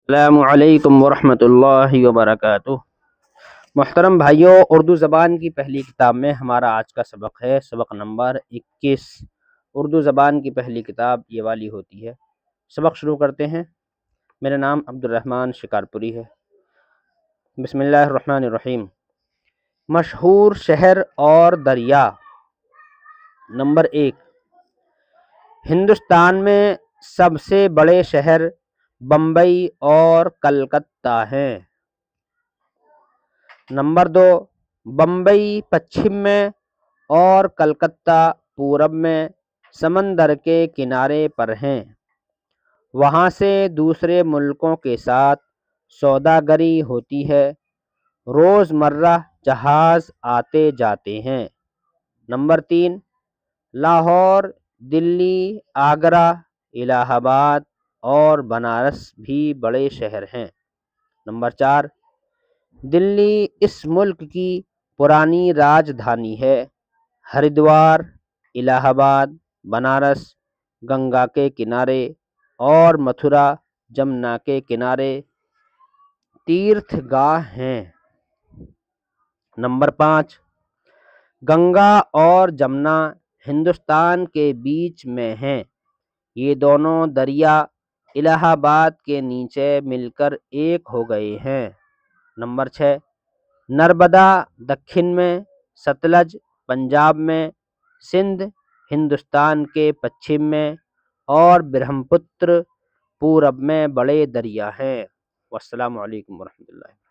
السلام علیکم ورحمۃ اللہ وبرکاتہ۔ محترم بھائیوں، اردو زبان کی پہلی کتاب میں ہمارا آج کا سبق ہے سبق نمبر 21۔ اردو زبان کی پہلی کتاب یہ والی ہوتی ہے۔ سبق شروع کرتے ہیں۔ میرا نام عبد الرحمن شکارپوری ہے۔ بسم اللہ الرحمن الرحیم۔ مشہور شہر اور دریا۔ نمبر 1، ہندوستان میں سب سے بڑے شہر بمبئی اور کلکتہ ہیں۔ نمبر 2، بمبئی پچھم میں اور کلکتہ پورب میں سمندر کے کنارے پر ہیں۔ وہاں سے دوسرے ملکوں کے ساتھ سوداگری ہوتی ہے۔ روزمرہ جہاز آتے جاتے ہیں۔ نمبر 3، لاہور، دلی، آگرہ، الہ آباد اور بنارس بھی بڑے شہر ہیں۔ نمبر 4، دلی اس ملک کی پرانی راجدھانی ہے۔ ہریدوار، الہ آباد، بنارس گنگا کے کنارے اور متھرا جمنا کے کنارے تیرتھ گاہ ہیں۔ نمبر 5، گنگا اور جمنا ہندوستان کے بیچ میں ہیں۔ یہ دونوں دریا الہ آباد کے نیچے مل کر ایک ہو گئے ہیں۔ نمبر 6، نرمدا دکن میں، ستلج پنجاب میں، سندھ ہندوستان کے پچھم میں اور برہم پتر پورب میں بڑے دریا ہیں۔ والسلام علیکم ورحمۃ اللہ۔